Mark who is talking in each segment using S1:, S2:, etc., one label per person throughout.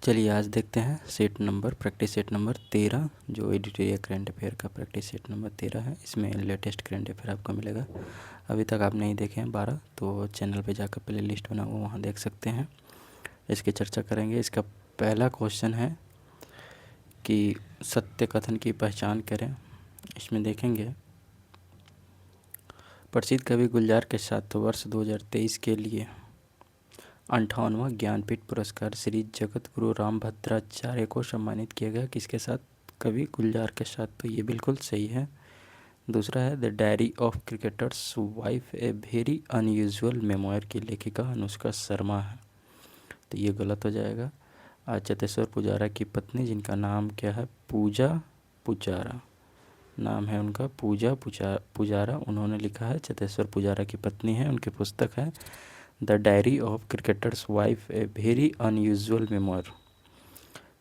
S1: चलिए आज देखते हैं प्रैक्टिस सेट नंबर 13 जो एडिटोरियल करंट अफेयर का प्रैक्टिस सेट नंबर 13 है। इसमें लेटेस्ट करंट अफेयर आपको मिलेगा। अभी तक आप नहीं देखे हैं 12 तो चैनल पे जाकर प्ले लिस्ट बना हुआ वहाँ देख सकते हैं। इसकी चर्चा करेंगे। इसका पहला क्वेश्चन है कि सत्य कथन की पहचान करें। इसमें देखेंगे प्रसिद्ध कवि गुलजार के साथ वर्ष 2023 के लिए 58वां ज्ञानपीठ पुरस्कार श्री जगत गुरु रामभद्राचार्य को सम्मानित किया गया। किसके साथ? कवि गुलजार के साथ। तो ये बिल्कुल सही है। दूसरा है the diary of cricketers wife a very unusual memoir की लेखिका अनुष्का शर्मा है। तो ये गलत हो जाएगा। चतेश्वर पुजारा की पत्नी जिनका नाम क्या है? पूजा पुजारा नाम है उनका, पूजा पुजारा उन्होंने लिखा है। चतेश्वर पुजारा की पत्नी है। उनकी पुस्तक है the diary of cricketers wife a very unusual memoir.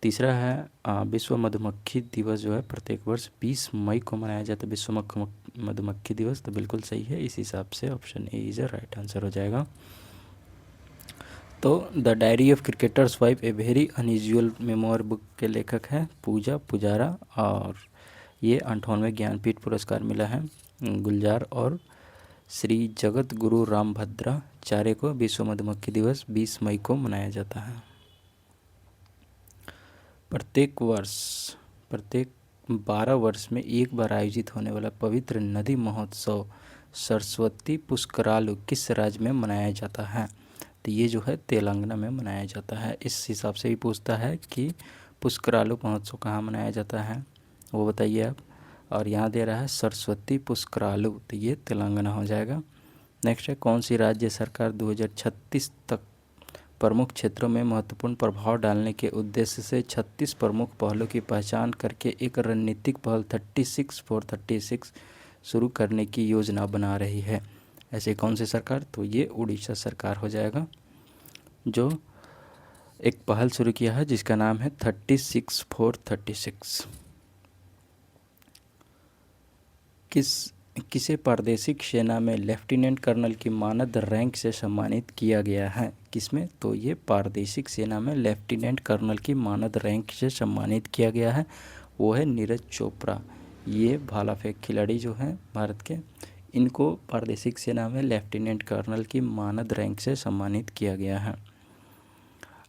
S1: तीसरा है विश्व मधुमक्खी दिवस जो है प्रत्येक वर्ष 20 मई को मनाया जाता है। विश्व मधुमक्खी दिवस। तो बिल्कुल सही है। इस हिसाब से option A is right answer हो जाएगा। तो the diary of cricketers wife a very unusual memoir book के लेखक हैं पूजा पुजारा और ये 58वें ज्ञानपीठ पुरस्कार मिला है गुलजार और श्री जगत गुरु रामभद्राचार्य को। विश्व मधुमक्खी दिवस 20 मई को मनाया जाता है। प्रत्येक 12 वर्ष में एक बार आयोजित होने वाला पवित्र नदी महोत्सव सरस्वती पुष्करालु किस राज्य में मनाया जाता है? तो ये जो है तेलंगाना में मनाया जाता है। इस हिसाब से भी पूछता है कि पुष्करालु महोत्सव कहाँ मनाया जाता है वो बताइए आप। और यहाँ दे रहा है सरस्वती पुष्करालु, तो ये तेलंगाना हो जाएगा। नेक्स्ट है कौन सी राज्य सरकार 2036 तक प्रमुख क्षेत्रों में महत्वपूर्ण प्रभाव डालने के उद्देश्य से 36 प्रमुख पहलों की पहचान करके एक रणनीतिक पहल 36 for 36 शुरू करने की योजना बना रही है? ऐसे कौन सी सरकार? तो ये उड़ीसा सरकार हो जाएगा जो एक पहल शुरू किया है जिसका नाम है 36 for 36। किसे प्रादेशिक सेना में लेफ्टिनेंट कर्नल की मानद रैंक से सम्मानित किया गया है? किसमें? तो ये प्रादेशिक सेना में लेफ्टिनेंट कर्नल की मानद रैंक से सम्मानित किया गया है, वो है नीरज चोपड़ा। ये भाला फेंक खिलाड़ी जो हैं भारत के, इनको प्रादेशिक सेना में लेफ्टिनेंट कर्नल की मानद रैंक से सम्मानित किया गया है।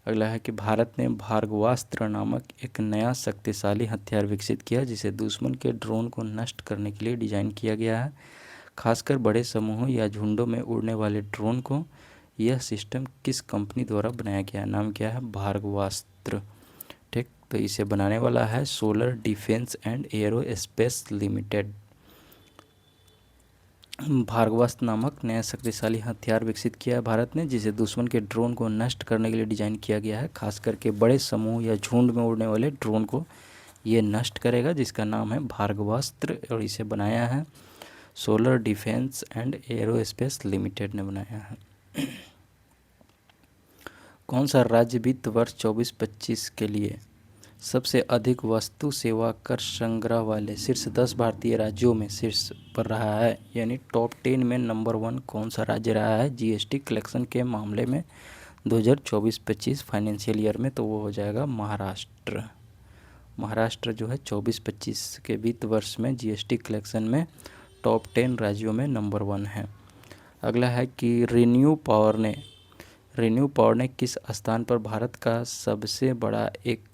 S1: अगला है कि भारत ने भार्गवास्त्र नामक एक नया शक्तिशाली हथियार विकसित किया जिसे दुश्मन के ड्रोन को नष्ट करने के लिए डिज़ाइन किया गया है। खासकर बड़े समूहों या झुंडों में उड़ने वाले ड्रोन को यह सिस्टम किस कंपनी द्वारा बनाया गया है? नाम क्या है? भार्गवास्त्र। ठीक, तो इसे बनाने वाला है solar defence and aerospace limited. Bhargavastra नामक नया शक्तिशाली हथियार विकसित किया है भारत ने जिसे दुश्मन के ड्रोन को नष्ट करने के लिए डिज़ाइन किया गया है। खास करके बड़े समूह या झुंड में उड़ने वाले ड्रोन को ये नष्ट करेगा, जिसका नाम है भार्गवास्त्र और इसे बनाया है solar defence and aerospace limited ने बनाया है। कौन सा राज्य वित्त वर्ष 24-25 के लिए सबसे अधिक वस्तु सेवा कर संग्रह वाले शीर्ष 10 भारतीय राज्यों में शीर्ष पर रहा है? यानी टॉप 10 में नंबर 1 कौन सा राज्य रहा है जीएसटी कलेक्शन के मामले में 2024-25 फाइनेंशियल ईयर में? तो वो हो जाएगा महाराष्ट्र। महाराष्ट्र जो है 24-25 के वित्त वर्ष में जीएसटी कलेक्शन में टॉप 10 राज्यों में नंबर 1 है। अगला है कि रिन्यू पावर ने किस स्थान पर भारत का सबसे बड़ा एक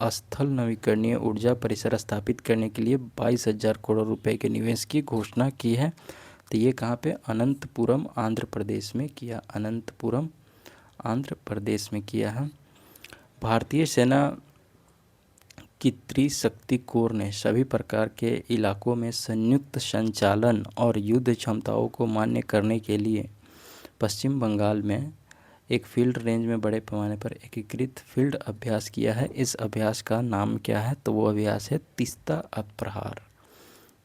S1: स्थल नवीकरणीय ऊर्जा परिसर स्थापित करने के लिए 22,000 करोड़ रुपए के निवेश की घोषणा की है? तो ये कहाँ पे? अनंतपुरम आंध्र प्रदेश में किया। अनंतपुरम आंध्र प्रदेश में किया है। भारतीय सेना की त्रिशक्ति कोर ने सभी प्रकार के इलाकों में संयुक्त संचालन और युद्ध क्षमताओं को मान्य करने के लिए पश्चिम बंगाल में एक फील्ड रेंज में बड़े पैमाने पर एकीकृत फील्ड अभ्यास किया है। इस अभ्यास का नाम क्या है? तो वो अभ्यास है तीस्ता प्रहार।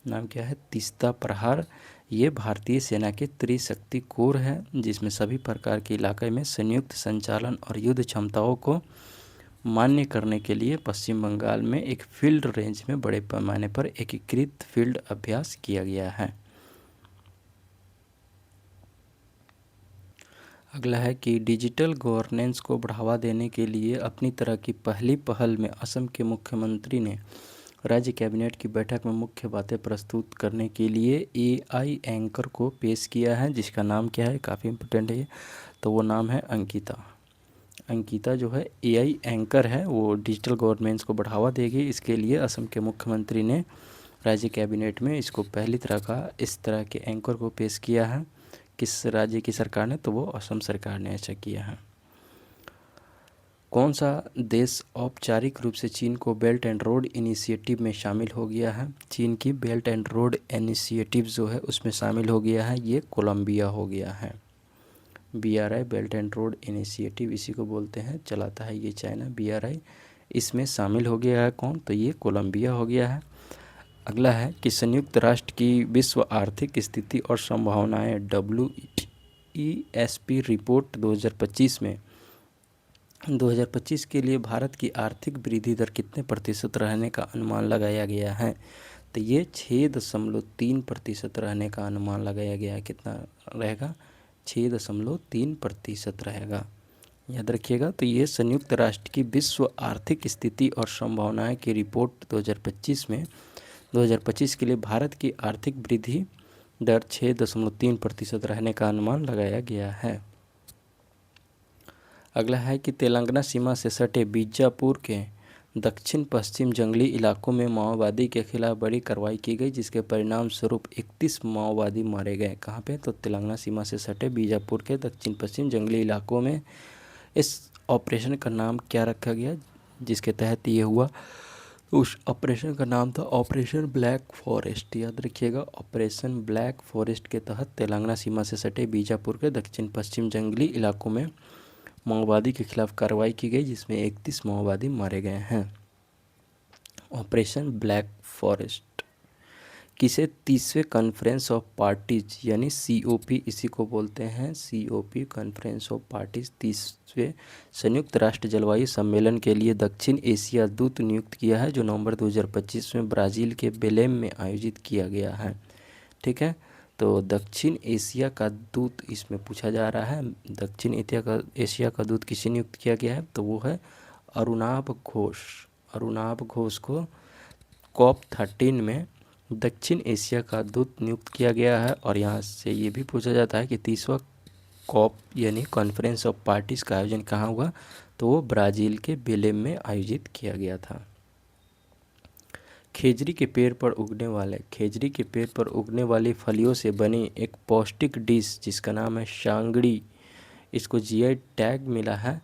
S1: नाम क्या है? तीस्ता प्रहार। ये भारतीय सेना के त्रिशक्ति कोर है जिसमें सभी प्रकार के इलाके में संयुक्त संचालन और युद्ध क्षमताओं को मान्य करने के लिए पश्चिम बंगाल में एक फील्ड रेंज में बड़े पैमाने पर एकीकृत फील्ड अभ्यास किया गया है। अगला है कि डिजिटल गवर्नेंस को बढ़ावा देने के लिए अपनी तरह की पहली पहल में असम के मुख्यमंत्री ने राज्य कैबिनेट की बैठक में मुख्य बातें प्रस्तुत करने के लिए एआई एंकर को पेश किया है, जिसका नाम क्या है, काफ़ी इम्पोर्टेंट है ये। तो वो नाम है अंकिता। अंकिता जो है एआई एंकर है, वो डिजिटल गवर्नेंस को बढ़ावा देगी। इसके लिए असम के मुख्यमंत्री ने राज्य कैबिनेट में इसको पहली तरह का इस तरह के एंकर को पेश किया है। किस राज्य की सरकार ने, तो वो असम सरकार ने ऐसा किया है। कौन सा देश औपचारिक रूप से चीन को बेल्ट एंड रोड इनिशिएटिव में शामिल हो गया है? चीन की बेल्ट एंड रोड इनिशिएटिव जो है उसमें शामिल हो गया है, ये कोलंबिया हो गया है। BRI belt and road initiative इसी को बोलते हैं, चलाता है ये चाइना। BRI इसमें शामिल हो गया है कौन, तो ये कोलंबिया हो गया है। अगला है कि संयुक्त राष्ट्र की विश्व आर्थिक स्थिति और संभावनाएं WESP रिपोर्ट 2025 में 2025 के लिए भारत की आर्थिक वृद्धि दर कितने प्रतिशत रहने का अनुमान लगाया गया है? तो ये 6.3% रहने का अनुमान लगाया गया है। कितना रहेगा? 6.3% रहेगा, याद रखिएगा। तो ये संयुक्त राष्ट्र की विश्व आर्थिक स्थिति और संभावनाएं की रिपोर्ट 2025 के लिए भारत की आर्थिक वृद्धि दर 6.3% रहने का अनुमान लगाया गया है। अगला है कि तेलंगाना सीमा से सटे बीजापुर के दक्षिण पश्चिम जंगली इलाकों में माओवादी के खिलाफ बड़ी कार्रवाई की गई, जिसके परिणाम स्वरूप 31 माओवादी मारे गए। कहाँ पे? तो तेलंगाना सीमा से सटे बीजापुर के दक्षिण पश्चिम जंगली इलाकों में। इस ऑपरेशन का नाम क्या रखा गया जिसके तहत ये हुआ? उस ऑपरेशन का नाम था ऑपरेशन ब्लैक फॉरेस्ट, याद रखिएगा। ऑपरेशन ब्लैक फॉरेस्ट के तहत तेलंगाना सीमा से सटे बीजापुर के दक्षिण पश्चिम जंगली इलाकों में माओवादी के खिलाफ कार्रवाई की गई, जिसमें 31 माओवादी मारे गए हैं। ऑपरेशन ब्लैक फॉरेस्ट किसे 30वें कॉन्फ्रेंस ऑफ पार्टीज यानी COP इसी को बोलते हैं, COP कॉन्फ्रेंस ऑफ पार्टीज 30वें संयुक्त राष्ट्र जलवायु सम्मेलन के लिए दक्षिण एशिया दूत नियुक्त किया है, जो नवंबर 2025 में ब्राज़ील के बेलेम में आयोजित किया गया है। ठीक है, तो दक्षिण एशिया का दूत इसमें पूछा जा रहा है। दक्षिण एशिया का दूत किसे नियुक्त किया गया है? तो वो है अरुणाभ घोष। अरुणाभ घोष को COP13 में दक्षिण एशिया का दूत नियुक्त किया गया है। और यहाँ से ये भी पूछा जाता है कि 30वां COP यानी कॉन्फ्रेंस ऑफ पार्टीज़ का आयोजन कहाँ हुआ? तो वो ब्राज़ील के बेलेम में आयोजित किया गया था। खेजड़ी के पेड़ पर उगने वाली फलियों से बनी एक पौष्टिक डिश जिसका नाम है सांगड़ी, इसको GI टैग मिला है।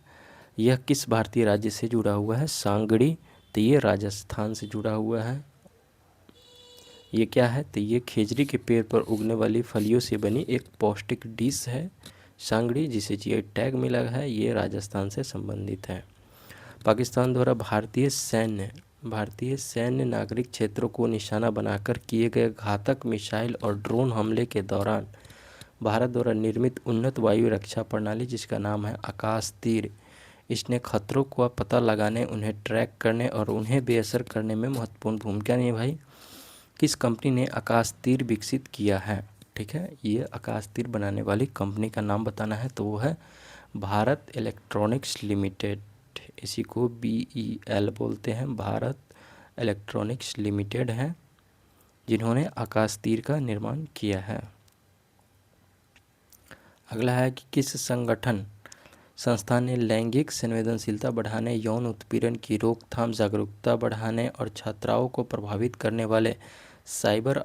S1: यह किस भारतीय राज्य से जुड़ा हुआ है? सांगड़ी, तो ये राजस्थान से जुड़ा हुआ है। ये क्या है? तो ये खेजड़ी के पेड़ पर उगने वाली फलियों से बनी एक पौष्टिक डिश है सांगड़ी, जिसे GI टैग मिला है। ये राजस्थान से संबंधित है। पाकिस्तान द्वारा भारतीय सैन्य नागरिक क्षेत्रों को निशाना बनाकर किए गए घातक मिसाइल और ड्रोन हमले के दौरान भारत द्वारा निर्मित उन्नत वायु रक्षा प्रणाली जिसका नाम है आकाश तीर, इसने खतरों का पता लगाने, उन्हें ट्रैक करने और उन्हें बेअसर करने में महत्वपूर्ण भूमिका निभाई। किस कंपनी ने आकाश तीर विकसित किया है? ठीक है, ये आकाश तीर बनाने वाली कंपनी का नाम बताना है, तो वो है भारत इलेक्ट्रॉनिक्स लिमिटेड। इसी को BEL बोलते हैं, भारत इलेक्ट्रॉनिक्स लिमिटेड है जिन्होंने आकाश तीर का निर्माण किया है। अगला है कि किस संस्था ने लैंगिक संवेदनशीलता बढ़ाने, यौन उत्पीड़न की रोकथाम, जागरूकता बढ़ाने और छात्राओं को प्रभावित करने वाले साइबर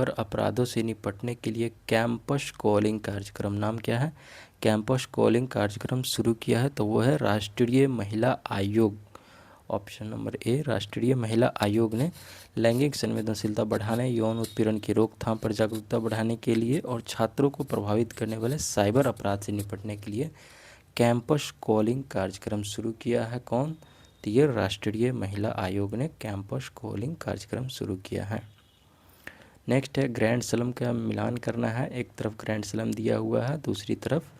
S1: अपराधों से निपटने के लिए कैंपस कॉलिंग कार्यक्रम, नाम क्या है? कैंपस कॉलिंग कार्यक्रम शुरू किया है, तो वो है राष्ट्रीय महिला आयोग। ऑप्शन नंबर ए, राष्ट्रीय महिला आयोग ने लैंगिक संवेदनशीलता बढ़ाने, यौन उत्पीड़न की रोकथाम पर जागरूकता बढ़ाने के लिए और छात्रों को प्रभावित करने वाले साइबर अपराध से निपटने के लिए कैंपस कॉलिंग कार्यक्रम शुरू किया है। कौन? तो ये राष्ट्रीय महिला आयोग ने कैंपस कॉलिंग कार्यक्रम शुरू किया है। नेक्स्ट है ग्रैंड स्लैम का मिलान करना है। एक तरफ ग्रैंड स्लैम दिया हुआ है, दूसरी तरफ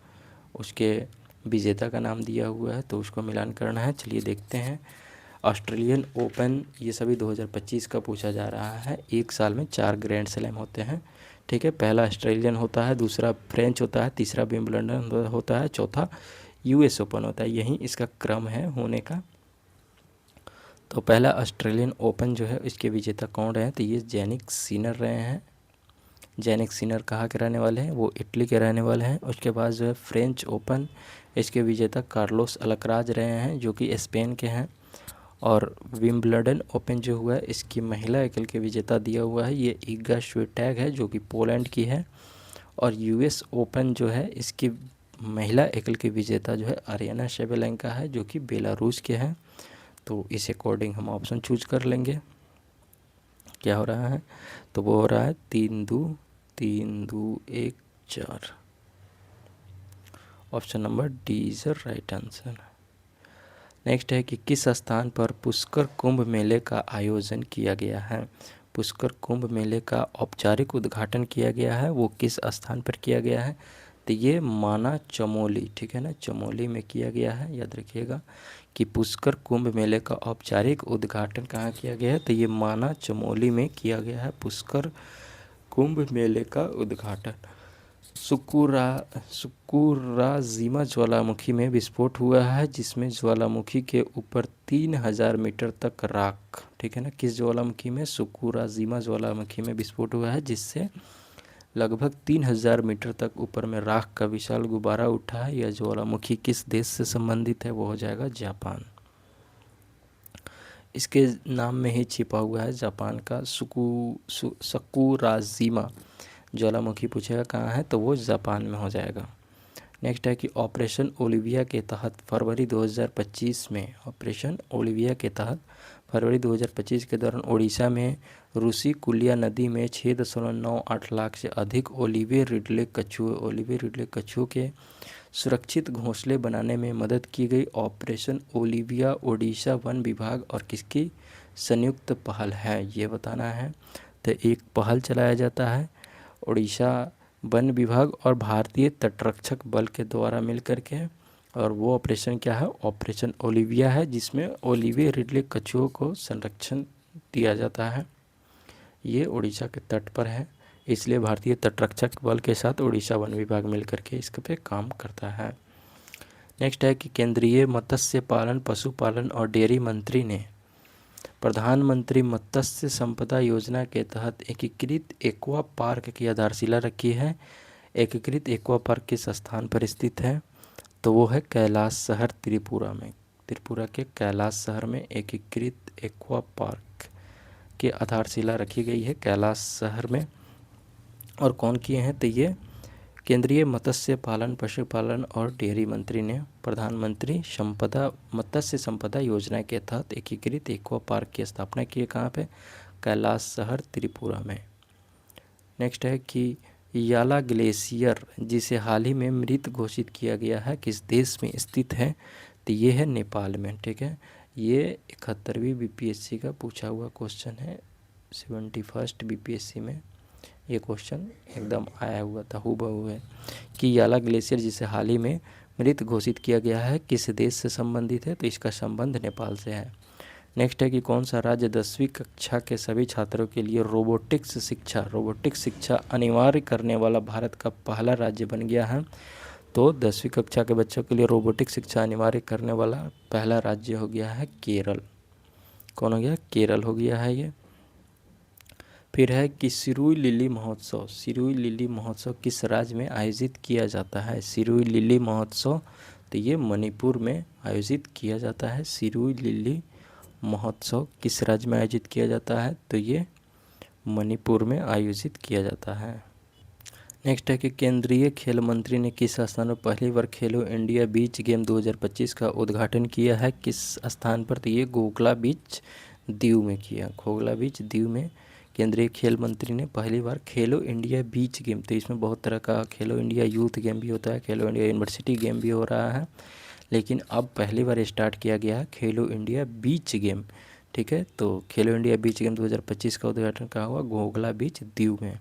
S1: उसके विजेता का नाम दिया हुआ है, तो उसको मिलान करना है। चलिए देखते हैं। ऑस्ट्रेलियन ओपन, ये सभी 2025 का पूछा जा रहा है। एक साल में 4 ग्रैंड स्लैम होते हैं, ठीक है। पहला ऑस्ट्रेलियन होता है, दूसरा फ्रेंच होता है, तीसरा विंबलडन होता है, चौथा यूएस ओपन होता है। यही इसका क्रम है होने का। तो पहला ऑस्ट्रेलियन ओपन जो है इसके विजेता कौन रहे हैं? तो ये जैनिक सिनर रहे हैं। जैनिक सिनर कहाँ के रहने वाले हैं? वो इटली के रहने वाले हैं। उसके बाद जो है फ्रेंच ओपन, इसके विजेता कार्लोस अल्कराज रहे हैं जो कि स्पेन के हैं। और विंबलडन ओपन जो हुआ है इसकी महिला एकल के विजेता दिया हुआ है, ये इगा स्विएटेक है जो कि पोलैंड की है। और यूएस ओपन जो है इसकी महिला एकल के विजेता जो है अरियाना शेबेलेंका है जो कि बेलारूस के हैं। तो इस अकॉर्डिंग हम ऑप्शन चूज कर लेंगे। क्या हो रहा है? तो वो हो रहा है 3-2-1-4। Option number D is the right answer. Next है कि किस स्थान पर पुष्कर कुंभ मेले का आयोजन किया गया है? पुष्कर कुंभ मेले का औपचारिक उद्घाटन किया गया है, वो किस स्थान पर किया गया है? तो ये माना चमोली, ठीक है ना, चमोली में किया गया है। याद रखिएगा कि पुष्कर कुंभ मेले का औपचारिक उद्घाटन कहाँ किया गया है? तो ये माना चमोली में किया गया है पुष्कर कुंभ मेले का उद्घाटन। सुकुराजीमा ज्वालामुखी में विस्फोट हुआ है जिसमें ज्वालामुखी के ऊपर 3000 मीटर तक राख, ठीक है ना, किस ज्वालामुखी में? सुकुराजीमा ज्वालामुखी में विस्फोट हुआ है जिससे लगभग 3000 मीटर तक ऊपर में राख का विशाल गुब्बारा उठा है। यह ज्वालामुखी किस देश से संबंधित है? वो हो जाएगा जापान। इसके नाम में ही छिपा हुआ है जापान का सकुराजीमा ज्वालामुखी। पूछेगा कहाँ है तो वो जापान में हो जाएगा। नेक्स्ट है कि ऑपरेशन ओलिविया के तहत फरवरी 2025 में, ऑपरेशन ओलिविया के तहत फरवरी 2025 के दौरान ओडिशा में रूसी कुलिया नदी में 6.98 लाख से अधिक ओलिवे रिडले कछुओं के सुरक्षित घोंसले बनाने में मदद की गई। ऑपरेशन ओलिविया ओडिशा वन विभाग और किसकी संयुक्त पहल है, ये बताना है। तो एक पहल चलाया जाता है उड़ीसा वन विभाग और भारतीय तटरक्षक बल के द्वारा मिलकर के, और वो ऑपरेशन क्या है? ऑपरेशन ओलिविया है जिसमें ओलिवे रिडले कछुओं को संरक्षण दिया जाता है। ये उड़ीसा के तट पर है, इसलिए भारतीय तटरक्षक बल के साथ उड़ीसा वन विभाग मिलकर के इसके पे काम करता है। नेक्स्ट है कि केंद्रीय मत्स्य पालन, पशुपालन और डेयरी मंत्री ने प्रधानमंत्री मत्स्य संपदा योजना के तहत एकीकृत एक्वा पार्क की आधारशिला रखी है। एकीकृत एक्वा पार्क किस स्थान पर स्थित है? तो वो है कैलाश शहर त्रिपुरा में। त्रिपुरा के कैलाश शहर में एकीकृत एक्वा पार्क की आधारशिला रखी गई है कैलाश शहर में। और कौन किए हैं? तो ये केंद्रीय मत्स्य पालन, पशुपालन और डेयरी मंत्री ने प्रधानमंत्री मत्स्य संपदा योजना के तहत एकीकृत एक्वा पार्क की स्थापना की है। कहाँ पे? कैलाश शहर त्रिपुरा में। नेक्स्ट है कि याला ग्लेशियर जिसे हाल ही में मृत घोषित किया गया है किस देश में स्थित है? तो ये है नेपाल में, ठीक है। ये 71वीं बीपीएससी का पूछा हुआ क्वेश्चन है, 71st बीपीएससी में ये क्वेश्चन एकदम आया हुआ था, हूबहू है कि याला ग्लेशियर जिसे हाल ही में मृत घोषित किया गया है किस देश से संबंधित है? तो इसका संबंध नेपाल से है। नेक्स्ट है कि कौन सा राज्य 10वीं कक्षा के सभी छात्रों के लिए रोबोटिक्स शिक्षा अनिवार्य करने वाला भारत का पहला राज्य बन गया है? तो 10वीं कक्षा के बच्चों के लिए रोबोटिक्स शिक्षा अनिवार्य करने वाला पहला राज्य हो गया है केरल। कौन हो गया? केरल हो गया है ये। फिर है कि सिरुई लिली महोत्सव किस राज्य में आयोजित किया जाता है? सिरुई लिली महोत्सव, तो ये मणिपुर में आयोजित किया जाता है। सिरुई लिली महोत्सव किस राज्य में आयोजित किया जाता है? तो ये मणिपुर में आयोजित किया जाता है। नेक्स्ट है कि केंद्रीय खेल मंत्री ने किस स्थान पर पहली बार खेलो इंडिया बीच गेम 2025 का उद्घाटन किया है? किस स्थान पर? तो ये घोघला बीच दीव में किया। घोघला बीच दीव में केंद्रीय खेल मंत्री ने पहली बार खेलो इंडिया बीच गेम, तो इसमें बहुत तरह का खेलो इंडिया यूथ गेम भी होता है, खेलो इंडिया यूनिवर्सिटी गेम भी हो रहा है, लेकिन अब पहली बार स्टार्ट किया गया है खेलो इंडिया बीच गेम, ठीक है। तो खेलो इंडिया बीच गेम 2025 का उद्घाटन कहाँ हुआ? घोघला बीच दीव में।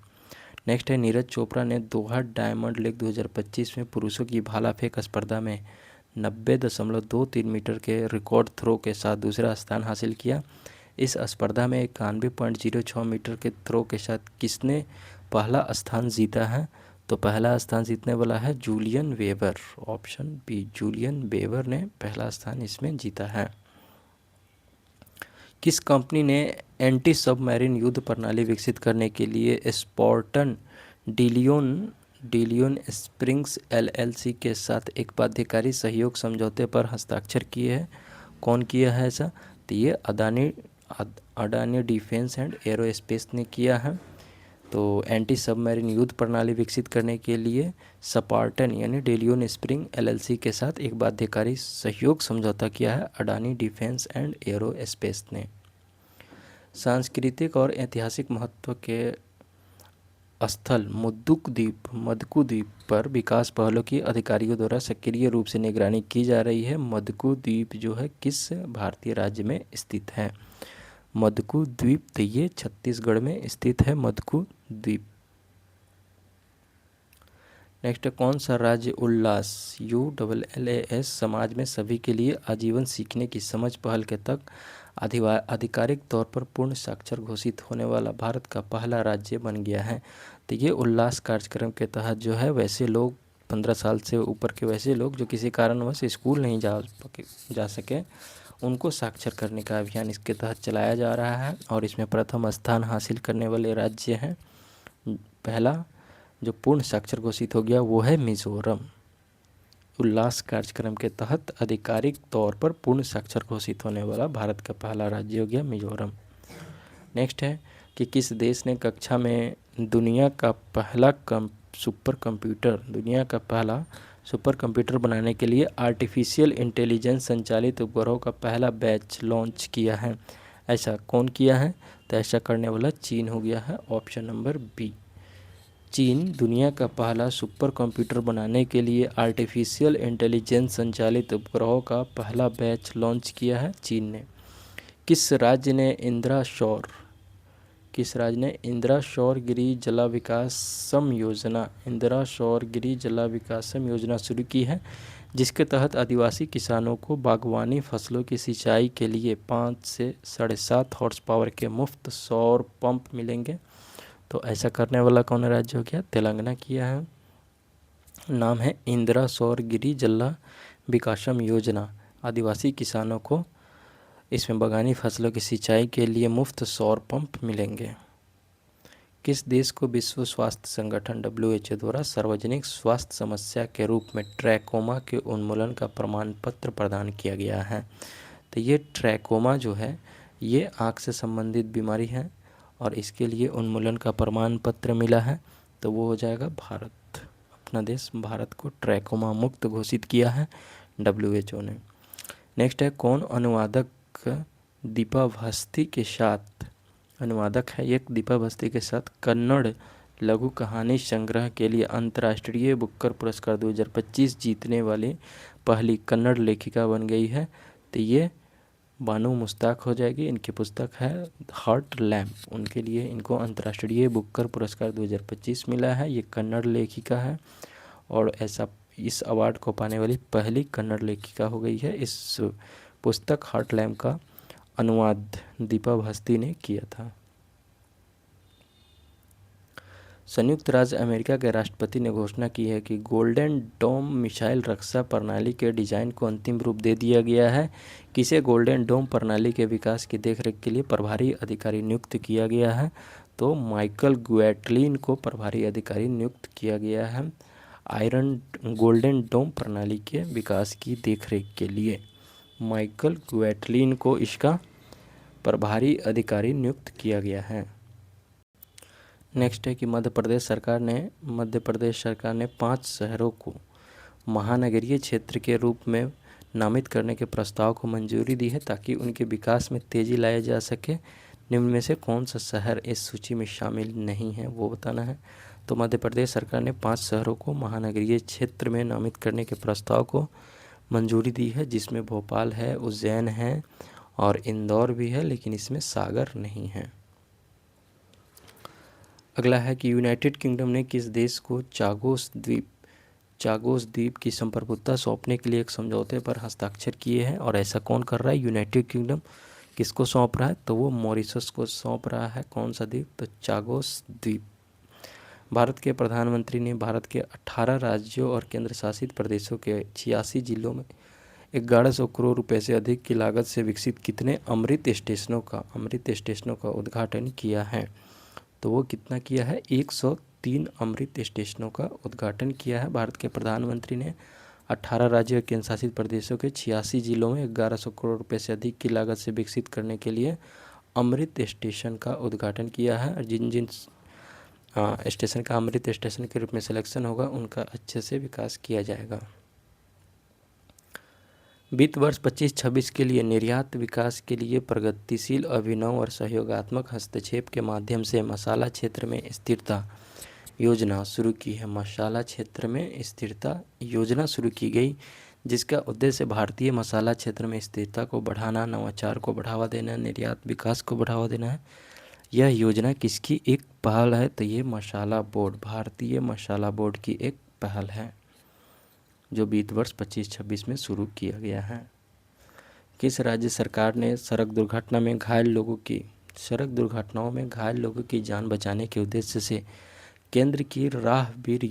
S1: नेक्स्ट है नीरज चोपड़ा ने दोहा डायमंड लीग 2025 में पुरुषों की भाला फेंक स्पर्धा में 90.23 मीटर के रिकॉर्ड थ्रो के साथ दूसरा स्थान हासिल किया। इस स्पर्धा में 91.06 मीटर के थ्रो के साथ किसने पहला स्थान जीता है? तो पहला स्थान जीतने वाला है Julian Weber. Option B, Julian Weber ने पहला स्थान इसमें जीता है। किस कंपनी ने एंटी सबमरीन युद्ध प्रणाली विकसित करने के लिए स्पार्टन डिलियन स्प्रिंग्स एलएलसी के साथ एक बाध्यकारी सहयोग समझौते पर हस्ताक्षर किए हैं? कौन किया है ऐसा? तो ये अडानी डिफेंस एंड एरोस्पेस ने किया है। तो एंटी सबमरीन युद्ध प्रणाली विकसित करने के लिए स्पार्टन यानी डिलियन स्प्रिंग एलएलसी के साथ एक बाध्यकारी सहयोग समझौता किया है अडानी डिफेंस एंड एरोस्पेस ने। सांस्कृतिक और ऐतिहासिक महत्व के स्थल मदकू द्वीप पर विकास पहलों की अधिकारियों द्वारा सक्रिय रूप से निगरानी की जा रही है। मदकू द्वीप जो है किस भारतीय राज्य में स्थित है? मदकू द्वीप, तो ये छत्तीसगढ़ में स्थित है मदकू द्वीप। नेक्स्ट है, कौन सा राज्य उल्लास ULLAS समाज में सभी के लिए आजीवन सीखने की समझ पहल के तक आधिकारिक तौर पर पूर्ण साक्षर घोषित होने वाला भारत का पहला राज्य बन गया है? तो ये उल्लास कार्यक्रम के तहत जो है वैसे लोग 15 साल से ऊपर के वैसे लोग जो किसी कारणवश स्कूल नहीं जा सके उनको साक्षर करने का अभियान इसके तहत चलाया जा रहा है। और इसमें प्रथम स्थान हासिल करने वाले राज्य हैं, पहला जो पूर्ण साक्षर घोषित हो गया वो है मिजोरम। उल्लास कार्यक्रम के तहत आधिकारिक तौर पर पूर्ण साक्षर घोषित होने वाला भारत का पहला राज्य हो गया मिजोरम। नेक्स्ट है कि किस देश ने कक्षा में दुनिया का पहला सुपर कंप्यूटर बनाने के लिए आर्टिफिशियल इंटेलिजेंस संचालित उपग्रहों का पहला बैच लॉन्च किया है? ऐसा कौन किया है? तो ऐसा करने वाला चीन हो गया है। ऑप्शन नंबर बी, चीन दुनिया का पहला सुपर कंप्यूटर बनाने के लिए आर्टिफिशियल इंटेलिजेंस संचालित उपग्रहों का पहला बैच लॉन्च किया है चीन ने। किस राज्य ने इंदिरा सौर गिरि जलाविकासम योजना शुरू की है, जिसके तहत आदिवासी किसानों को बागवानी फसलों की सिंचाई के लिए 5 से 7.5 हॉर्स पावर के मुफ्त सौर पंप मिलेंगे? तो ऐसा करने वाला कौन राज्य हो गया? तेलंगाना किया है। नाम है इंदिरा सौर गिरि जला विकासम योजना। आदिवासी किसानों को इसमें बागानी फसलों की सिंचाई के लिए मुफ्त सौर पंप मिलेंगे। किस देश को विश्व स्वास्थ्य संगठन WHO द्वारा सार्वजनिक स्वास्थ्य समस्या के रूप में ट्रैकोमा के उन्मूलन का प्रमाण पत्र प्रदान किया गया है? तो ये ट्रैकोमा जो है ये आँख से संबंधित बीमारी है और इसके लिए उन्मूलन का प्रमाण पत्र मिला है, तो वो हो जाएगा भारत। अपना देश भारत को ट्रैकोमा मुक्त घोषित किया है WHO ने। नेक्स्ट है, कौन अनुवादक दीपा भस्ती के साथ कन्नड़ लघु कहानी संग्रह के लिए अंतर्राष्ट्रीय बुकर पुरस्कार 2025 जीतने वाली पहली कन्नड़ लेखिका बन गई है? तो ये बानू मुश्ताक हो जाएगी। इनकी पुस्तक है हार्ट लैम्प, उनके लिए इनको अंतर्राष्ट्रीय बुकर पुरस्कार 2025 मिला है। ये कन्नड़ लेखिका है और ऐसा इस अवार्ड को पाने वाली पहली कन्नड़ लेखिका हो गई है। इस पुस्तक हार्ट लैम्प का अनुवाद दीपा भस्ती ने किया था। संयुक्त राज्य अमेरिका के राष्ट्रपति ने घोषणा की है कि गोल्डन डोम मिसाइल रक्षा प्रणाली के डिजाइन को अंतिम रूप दे दिया गया है। किसे गोल्डन डोम प्रणाली के विकास की देखरेख के लिए प्रभारी अधिकारी नियुक्त किया गया है? तो माइकल ग्वेटलिन को प्रभारी अधिकारी नियुक्त किया गया है गोल्डन डोम प्रणाली के विकास की देखरेख के लिए। माइकल ग्वेटलिन को इसका प्रभारी अधिकारी नियुक्त किया गया है। नेक्स्ट है कि मध्य प्रदेश सरकार ने 5 शहरों को महानगरीय क्षेत्र के रूप में नामित करने के प्रस्ताव को मंजूरी दी है ताकि उनके विकास में तेज़ी लाया जा सके। निम्न में से कौन सा शहर इस सूची में शामिल नहीं है वो बताना है। तो मध्य प्रदेश सरकार ने 5 शहरों को महानगरीय क्षेत्र में नामित करने के प्रस्ताव को मंजूरी दी है, जिसमें भोपाल है, उज्जैन है और इंदौर भी है, लेकिन इसमें सागर नहीं है। अगला है कि यूनाइटेड किंगडम ने किस देश को चागोस द्वीप की संप्रभुता सौंपने के लिए एक समझौते पर हस्ताक्षर किए हैं? और ऐसा कौन कर रहा है? यूनाइटेड किंगडम किसको सौंप रहा है? तो वो मॉरिशस को सौंप रहा है। कौन सा द्वीप? तो चागोस द्वीप। भारत के प्रधानमंत्री ने भारत के 18 राज्यों और केंद्र शासित प्रदेशों के 86 जिलों में 1100 करोड़ रुपए से अधिक की लागत से विकसित कितने अमृत स्टेशनों का उद्घाटन किया है? तो वो कितना किया है? 103 अमृत स्टेशनों का उद्घाटन किया है भारत के प्रधानमंत्री ने। 18 राज्यों और केंद्र शासित प्रदेशों के 86 जिलों में 1100 करोड़ रुपए से अधिक की लागत से विकसित करने के लिए अमृत स्टेशन का उद्घाटन किया है। और जिन जिन स्टेशन का अमृत स्टेशन के रूप में सिलेक्शन होगा उनका अच्छे से विकास किया जाएगा। वित्त वर्ष 25-26 के लिए निर्यात विकास के लिए प्रगतिशील, अभिनव और सहयोगात्मक हस्तक्षेप के माध्यम से मसाला क्षेत्र में स्थिरता योजना शुरू की है। मसाला क्षेत्र में स्थिरता योजना शुरू की गई, जिसका उद्देश्य भारतीय मसाला क्षेत्र में स्थिरता को बढ़ाना, नवाचार को बढ़ावा देना, निर्यात विकास को बढ़ावा देना है। यह योजना किसकी एक पहल है? तो ये मसाला बोर्ड, भारतीय मसाला बोर्ड की एक पहल है जो वित्त वर्ष 25-26 में शुरू किया गया है। किस राज्य सरकार ने सड़क दुर्घटनाओं में घायल लोगों की जान बचाने के उद्देश्य से केंद्र की राहवीर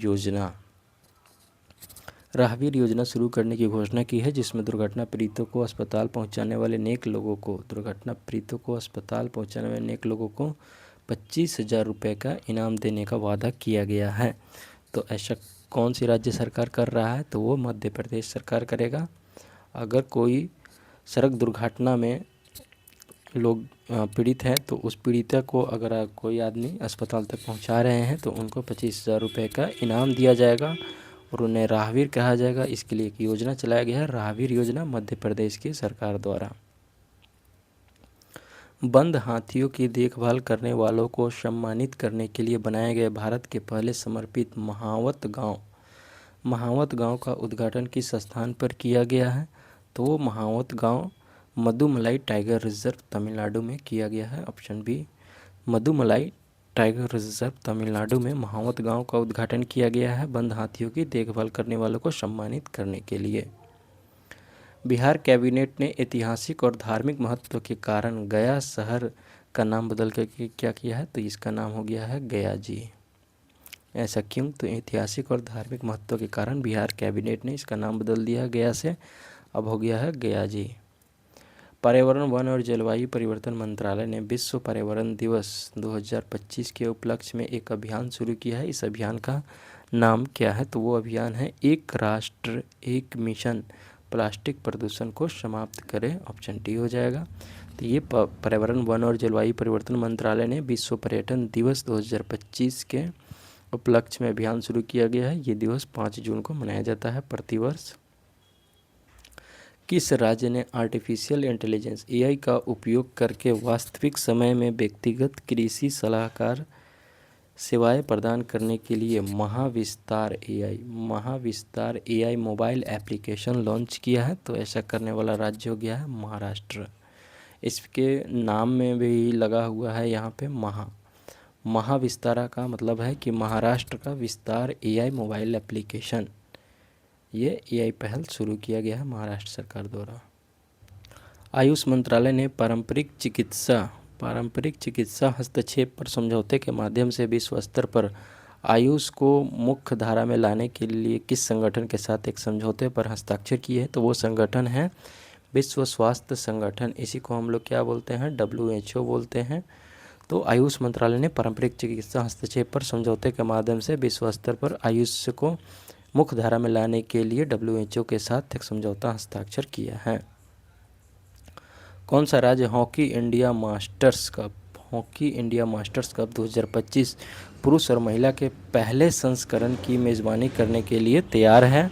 S1: योजना शुरू करने की घोषणा की है, जिसमें दुर्घटना पीड़ितों को अस्पताल पहुंचाने वाले नेक लोगों को 25,000 रुपये का इनाम देने का वादा किया गया है। तो ऐसा कौन सी राज्य सरकार कर रहा है? तो वो मध्य प्रदेश सरकार करेगा। अगर कोई सड़क दुर्घटना में लोग पीड़ित हैं तो उस पीड़िता को अगर कोई आदमी अस्पताल तक पहुंचा रहे हैं तो उनको 25,000 रुपये का इनाम दिया जाएगा और उन्हें राहवीर कहा जाएगा। इसके लिए एक योजना चलाया गया है, राहवीर योजना, मध्य प्रदेश की सरकार द्वारा। बंद हाथियों की देखभाल करने वालों को सम्मानित करने के लिए बनाए गए भारत के पहले समर्पित महावत गांव का उद्घाटन किस स्थान पर किया गया है? तो वो महावत गांव मदुमलाई टाइगर रिजर्व तमिलनाडु में किया गया है। Option B, Mudumalai tiger reserve Tamil Nadu में महावत गांव का उद्घाटन किया गया है बंद हाथियों की देखभाल करने वालों को सम्मानित करने के लिए। बिहार कैबिनेट ने ऐतिहासिक और धार्मिक महत्व के कारण गया शहर का नाम बदल कर क्या किया है? तो इसका नाम हो गया है गया जी। ऐसा क्यों? तो ऐतिहासिक और धार्मिक महत्व के कारण बिहार कैबिनेट ने इसका नाम बदल दिया गया से, अब हो गया है गया जी। पर्यावरण, वन और जलवायु परिवर्तन मंत्रालय ने विश्व पर्यावरण दिवस 2025 के उपलक्ष्य में एक अभियान शुरू किया है। इस अभियान का नाम क्या है? तो वो अभियान है एक राष्ट्र एक मिशन, प्लास्टिक प्रदूषण को समाप्त करें। ऑप्शन डी हो जाएगा। तो ये पर्यावरण, वन और जलवायु परिवर्तन मंत्रालय ने विश्व पर्यटन दिवस 2025 के उपलक्ष्य में अभियान शुरू किया गया है। ये दिवस 5 जून को मनाया जाता है प्रतिवर्ष। किस राज्य ने आर्टिफिशियल इंटेलिजेंस AI का उपयोग करके वास्तविक समय में व्यक्तिगत कृषि सलाहकार सेवाएं प्रदान करने के लिए Mahavistar AI mobile application launch किया है? तो ऐसा करने वाला राज्य हो गया है महाराष्ट्र। इसके नाम में भी लगा हुआ है यहाँ पे महाविस्तारा का मतलब है कि महाराष्ट्र का विस्तार AI मोबाइल एप्लीकेशन, ये AI पहल शुरू किया गया है महाराष्ट्र सरकार द्वारा। आयुष मंत्रालय ने पारंपरिक चिकित्सा हस्तक्षेप पर समझौते के माध्यम से विश्व स्तर पर आयुष को मुख्य धारा में लाने के लिए किस संगठन के साथ एक समझौते पर हस्ताक्षर किए हैं? तो वो संगठन है विश्व स्वास्थ्य संगठन। इसी को हम लोग क्या बोलते हैं? WHO बोलते हैं। तो आयुष मंत्रालय ने पारंपरिक चिकित्सा हस्तक्षेप पर समझौते के माध्यम से विश्व स्तर पर आयुष को मुख्य धारा में लाने के लिए WHO के साथ एक समझौता हस्ताक्षर किया है। कौन सा राज्य हॉकी इंडिया मास्टर्स कप 2025 पुरुष और महिला के पहले संस्करण की मेज़बानी करने के लिए तैयार है?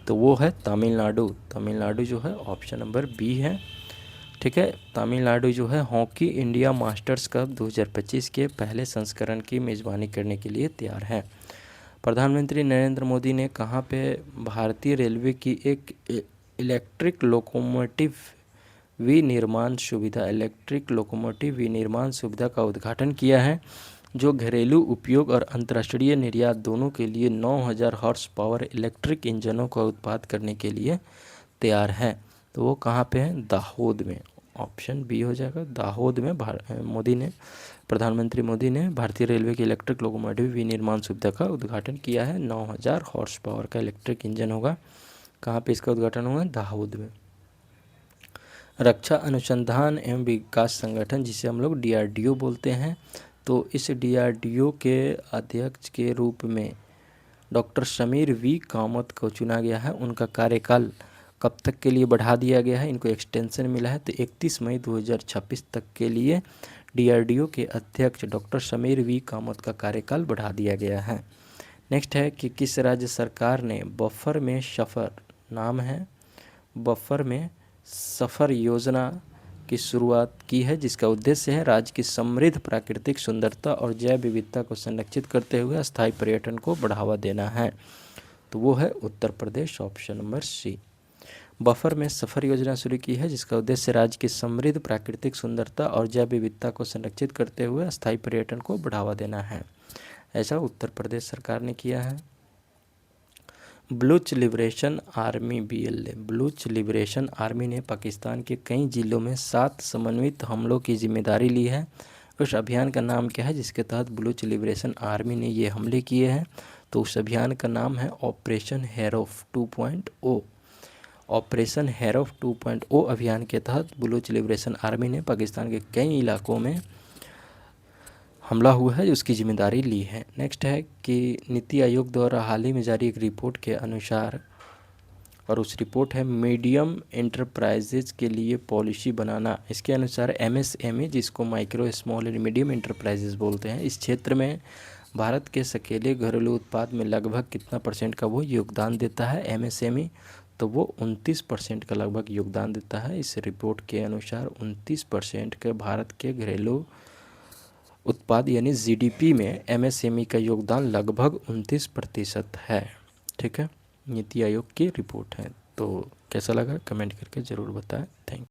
S1: तो वो है तमिलनाडु जो है ऑप्शन नंबर बी है। ठीक है, तमिलनाडु जो है हॉकी इंडिया मास्टर्स कप 2025 के पहले संस्करण की मेज़बानी करने के लिए तैयार है। प्रधानमंत्री नरेंद्र मोदी ने कहाँ पे भारतीय रेलवे की एक इलेक्ट्रिक लोकोमोटिव विनिर्माण सुविधा का उद्घाटन किया है, जो घरेलू उपयोग और अंतर्राष्ट्रीय निर्यात दोनों के लिए 9,000 हॉर्स पावर इलेक्ट्रिक इंजनों का उत्पादन करने के लिए तैयार है? तो वो कहाँ पे है? दाहोद में। ऑप्शन बी हो जाएगा। दाहोद में प्रधानमंत्री मोदी ने भारतीय रेलवे की इलेक्ट्रिक लोकोमोटिव विनिर्माण सुविधा का उद्घाटन किया है। 9000 हॉर्स पावर का इलेक्ट्रिक इंजन होगा। कहाँ पे इसका उद्घाटन हुआ? दाहोद में। रक्षा अनुसंधान एवं विकास संगठन, जिसे हम लोग DRDO बोलते हैं, तो इस DRDO के अध्यक्ष के रूप में डॉक्टर समीर V कामत को चुना गया है। उनका कार्यकाल कब तक के लिए बढ़ा दिया गया है? इनको एक्सटेंशन मिला है, तो 31 मई 2026 तक के लिए DRDO के अध्यक्ष डॉक्टर समीर V कामत का कार्यकाल बढ़ा दिया गया है। नेक्स्ट है कि किस राज्य सरकार ने बफर में सफ़र योजना की शुरुआत की है, जिसका उद्देश्य है राज्य की समृद्ध प्राकृतिक सुंदरता और जैव विविधता को संरक्षित करते हुए अस्थायी पर्यटन को बढ़ावा देना है। तो वो है Uttar Pradesh, option number C. Buffer में सफ़र योजना शुरू की है, जिसका उद्देश्य राज्य की समृद्ध प्राकृतिक सुंदरता और जैव विविधता को संरक्षित करते हुए अस्थायी पर्यटन को बढ़ावा देना है। ऐसा उत्तर प्रदेश सरकार ने किया है। Baloch liberation army BLA, Baloch liberation army ने पाकिस्तान के कई ज़िलों में 7 समन्वित हमलों की जिम्मेदारी ली है। उस अभियान का नाम क्या है जिसके तहत बलूच लिबरेशन आर्मी ने ये हमले किए हैं? तो उस अभियान का नाम है ऑपरेशन हेरोफ 2.0। ऑपरेशन हेरोफ 2.0 अभियान के तहत बलूच लिबरेशन आर्मी ने पाकिस्तान के कई इलाकों में हमला हुआ है, उसकी जिम्मेदारी ली है। नेक्स्ट है कि नीति आयोग द्वारा हाल ही में जारी एक रिपोर्ट के अनुसार, और उस रिपोर्ट है मीडियम एंटरप्राइजेज के लिए पॉलिसी बनाना। इसके अनुसार MSME, जिसको micro small and medium enterprises बोलते हैं, इस क्षेत्र में भारत के अकेले घरेलू उत्पाद में लगभग कितना % का वो योगदान देता है? MSME, तो वो 29% का लगभग योगदान देता है। इस रिपोर्ट के अनुसार 29% के भारत के घरेलू उत्पाद यानी GDP में MSME का योगदान लगभग 29% है। ठीक है, नीति आयोग की रिपोर्ट है। तो कैसा लगा कमेंट करके ज़रूर बताएं। Thank you.